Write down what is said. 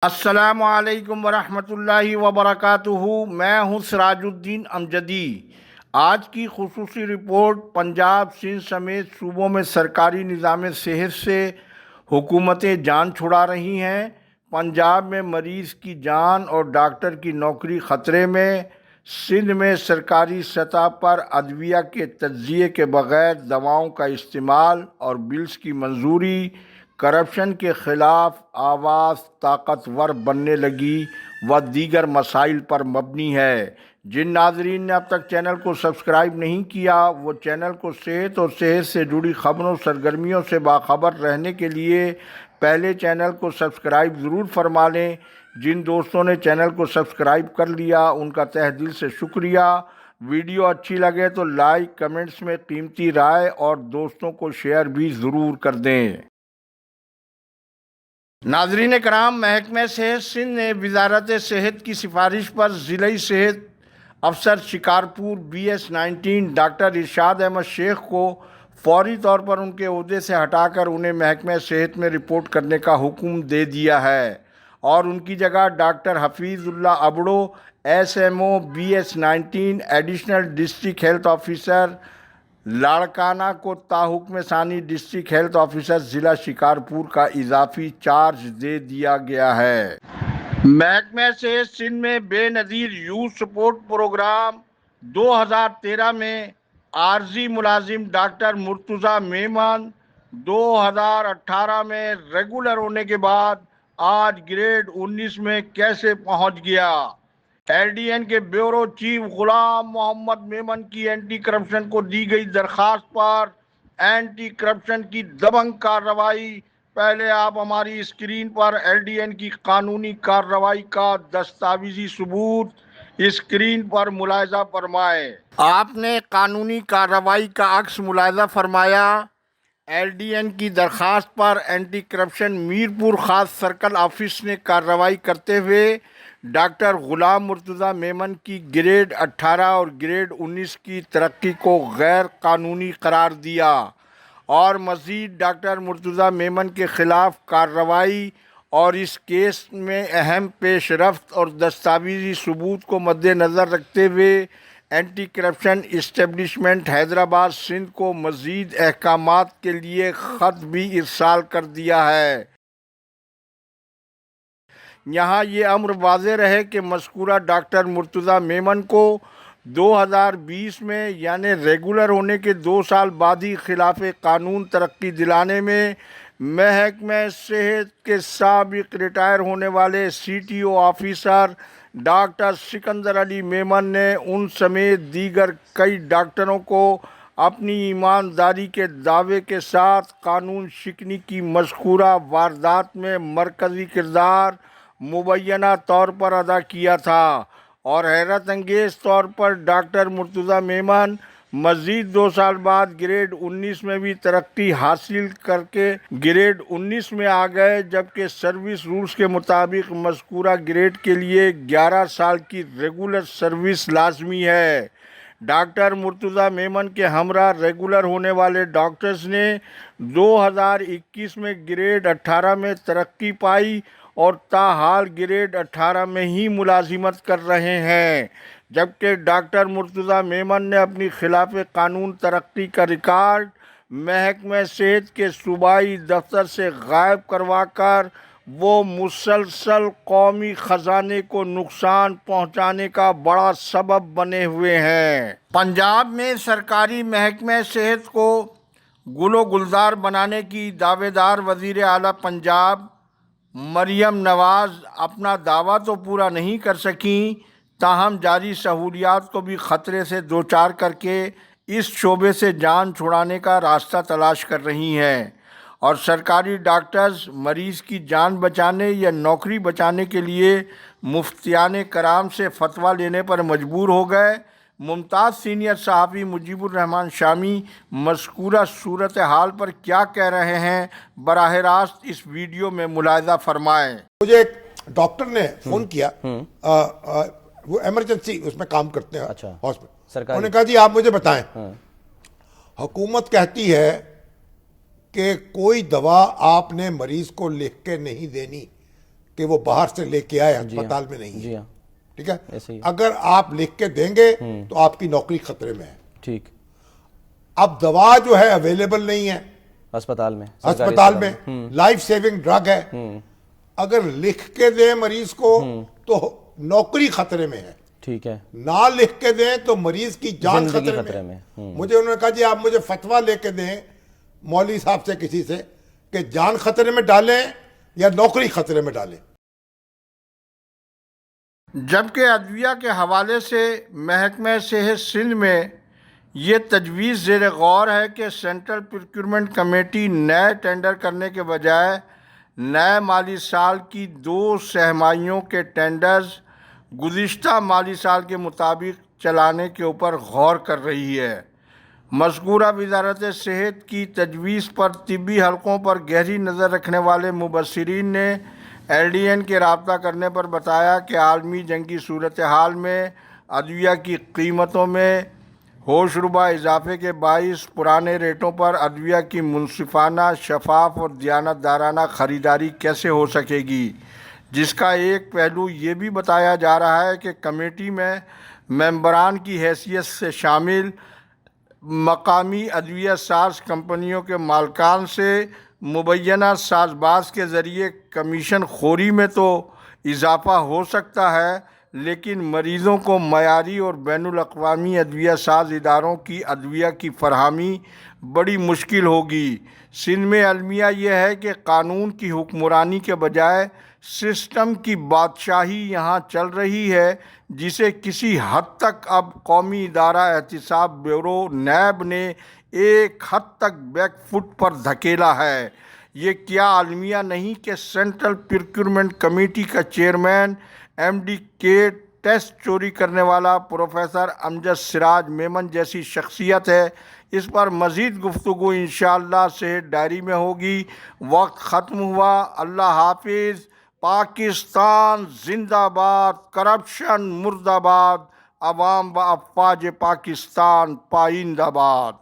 السلام علیکم ورحمۃ اللہ وبرکاتہ۔ میں ہوں سراج الدین امجدی۔ آج کی خصوصی رپورٹ پنجاب، سندھ سمیت صوبوں میں سرکاری نظام صحت سے حکومتیں جان چھڑا رہی ہیں۔ پنجاب میں مریض کی جان اور ڈاکٹر کی نوکری خطرے میں۔ سندھ میں سرکاری سطح پر ادویہ کے تجزیے کے بغیر دواؤں کا استعمال اور بلز کی منظوری کرپشن کے خلاف آواز طاقتور بننے لگی و دیگر مسائل پر مبنی ہے۔ جن ناظرین نے اب تک چینل کو سبسکرائب نہیں کیا وہ چینل کو صحت اور صحت سے جڑی خبروں سرگرمیوں سے باخبر رہنے کے لیے پہلے چینل کو سبسکرائب ضرور فرما لیں۔ جن دوستوں نے چینل کو سبسکرائب کر لیا ان کا تہ دل سے شکریہ۔ ویڈیو اچھی لگے تو لائک، کمنٹس میں قیمتی رائے اور دوستوں کو شیئر بھی ضرور کر دیں۔ ناظرین کرام، محکمہ صحت سندھ نے وزارت صحت کی سفارش پر ضلعی صحت افسر شکارپور BS-19 ڈاکٹر ارشاد احمد شیخ کو فوری طور پر ان کے عہدے سے ہٹا کر انہیں محکمہ صحت میں رپورٹ کرنے کا حکم دے دیا ہے اور ان کی جگہ doctor Hafeez Ullah Abro SMO BS-19 additional district health officer Larkana کو تاحکم ثانی ڈسٹرکٹ ہیلتھ آفیسر ضلع شکارپور کا اضافی چارج دے دیا گیا ہے۔ محکمہ صحت سندھ میں بے نظیر یوتھ سپورٹ پروگرام 2013 میں عارضی ملازم ڈاکٹر مرتضیٰ میمن 2018 میں ریگولر ہونے کے بعد آج گریڈ 19 میں کیسے پہنچ گیا؟ LDN کے بیورو چیف غلام محمد میمن کی اینٹی کرپشن کو دی گئی درخواست پر اینٹی کرپشن کی دبنگ کارروائی۔ پہلے آپ ہماری اسکرین پر LDN کی قانونی کارروائی کا دستاویزی ثبوت اسکرین پر ملاحظہ فرمائیں۔ آپ نے قانونی کارروائی کا عکس ملاحظہ فرمایا۔ LDN کی درخواست پر اینٹی کرپشن میرپور خاص سرکل آفس نے کارروائی کرتے ہوئے ڈاکٹر غلام مرتضیٰ میمن کی گریڈ 18 اور گریڈ 19 کی ترقی کو غیر قانونی قرار دیا اور مزید ڈاکٹر مرتضیٰ میمن کے خلاف کارروائی اور اس کیس میں اہم پیش رفت اور دستاویزی ثبوت کو مد نظر رکھتے ہوئے anti corruption establishment Hyderabad Sindh کو مزید احکامات کے لیے خط بھی ارسال کر دیا ہے۔ یہاں یہ امر واضح رہے کہ مذکورہ ڈاکٹر مرتضیٰ میمن کو 2020 میں یعنی ریگولر ہونے کے 2 سال بعد ہی خلاف قانون ترقی دلانے میں محکمہ صحت کے سابق ریٹائر ہونے والے CTO آفیسر ڈاکٹر سکندر علی میمن نے ان سمیت دیگر کئی ڈاکٹروں کو اپنی ایمانداری کے دعوے کے ساتھ قانون شکنی کی مذکورہ واردات میں مرکزی کردار مبینہ طور پر ادا کیا تھا اور حیرت انگیز طور پر ڈاکٹر مرتضیٰ میمن مزید 2 سال بعد گریڈ 19 میں بھی ترقی حاصل کر کے گریڈ 19 میں آ گئے، جبکہ سروس رولز کے مطابق مذکورہ گریڈ کے لیے 11 سال کی ریگولر سروس لازمی ہے۔ ڈاکٹر مرتضیٰ میمن کے ہمراہ ریگولر ہونے والے ڈاکٹرز نے 2021 میں گریڈ 18 میں ترقی پائی اور تاحال گریڈ 18 میں ہی ملازمت کر رہے ہیں، جبکہ ڈاکٹر مرتضیٰ میمن نے اپنی خلاف قانون ترقی کا ریکارڈ محکمہ صحت کے صوبائی دفتر سے غائب کروا کر وہ مسلسل قومی خزانے کو نقصان پہنچانے کا بڑا سبب بنے ہوئے ہیں۔ پنجاب میں سرکاری محکمہ صحت کو گل و گلزار بنانے کی دعوے دار وزیر اعلیٰ پنجاب مریم نواز اپنا دعویٰ تو پورا نہیں کر سکیں، تاہم جاری سہولیات کو بھی خطرے سے دوچار کر کے اس شعبے سے جان چھڑانے کا راستہ تلاش کر رہی ہیں اور سرکاری ڈاکٹرز مریض کی جان بچانے یا نوکری بچانے کے لیے مفتیان کرام سے فتویٰ لینے پر مجبور ہو گئے۔ ممتاز سینئر صحافی مجیب الرحمان شامی مذکورہ صورتحال پر کیا کہہ رہے ہیں، براہ راست اس ویڈیو میں ملاحظہ فرمائیں۔ مجھے ایک ڈاکٹر نے فون کیا، وہ ایمرجنسی اس میں کام کرتے ہیں ہاسپٹل، انہوں نے کہا جی آپ مجھے بتائیں، حکومت کہتی ہے کہ کوئی دوا آپ نے مریض کو لکھ کے نہیں دینی، کہ وہ باہر سے لے کے آئے ہسپتال میں نہیں ہے. ٹھیک ہے, اگر آپ لکھ کے دیں گے تو آپ کی نوکری خطرے میں ہے. ٹھیک. اب دوا جو ہے اویلیبل نہیں ہے ہسپتال میں, لائف سیونگ ڈرگ ہے, اگر لکھ کے دیں مریض کو تو نوکری خطرے میں ہے. ٹھیک ہے. نہ لکھ کے دیں تو مریض کی جان خطرے میں. مجھے انہوں نے کہا جی آپ مجھے فتویٰ لے کے دیں مولوی صاحب سے کسی سے کہ جان خطرے میں ڈالیں یا نوکری خطرے میں ڈالیں. جبکہ ادویہ کے حوالے سے محکمہ صحت سندھ میں یہ تجویز زیر غور ہے کہ سینٹرل پروکیورمنٹ کمیٹی نئے ٹینڈر کرنے کے بجائے نئے مالی سال کی 2 سہمائیوں کے ٹینڈرز گزشتہ مالی سال کے مطابق چلانے کے اوپر غور کر رہی ہے. مذکورہ وزارت صحت کی تجویز پر طبی حلقوں پر گہری نظر رکھنے والے مبصرین نے LDN کے رابطہ کرنے پر بتایا کہ عالمی جنگی صورتحال میں ادویہ کی قیمتوں میں ہوش ربا اضافے کے باعث پرانے ریٹوں پر ادویہ کی منصفانہ، شفاف اور دیانتدارانہ خریداری کیسے ہو سکے گی، جس کا ایک پہلو یہ بھی بتایا جا رہا ہے کہ کمیٹی میں ممبران کی حیثیت سے شامل مقامی ادویہ ساز کمپنیوں کے مالکان سے مبینہ ساز باز کے ذریعے کمیشن خوری میں تو اضافہ ہو سکتا ہے، لیکن مریضوں کو معیاری اور بین الاقوامی ادویہ ساز اداروں کی ادویہ کی فراہمی بڑی مشکل ہوگی. سندھ میں المیہ یہ ہے کہ قانون کی حکمرانی کے بجائے سسٹم کی بادشاہی یہاں چل رہی ہے، جسے کسی حد تک اب قومی ادارہ احتساب بیورو نیب نے ایک حد تک بیک فٹ پر دھکیلا ہے. یہ کیا المیہ نہیں کہ سینٹرل پروکیورمنٹ کمیٹی کا چیئرمین MD کے ٹیسٹ چوری کرنے والا پروفیسر امجد سراج میمن جیسی شخصیت ہے. اس پر مزید گفتگو انشاءاللہ صحت ڈائری میں ہوگی. وقت ختم ہوا. اللہ حافظ. پاکستان زندہ باد. کرپشن مردہ باد. عوام و افواج پاکستان پائندہ باد.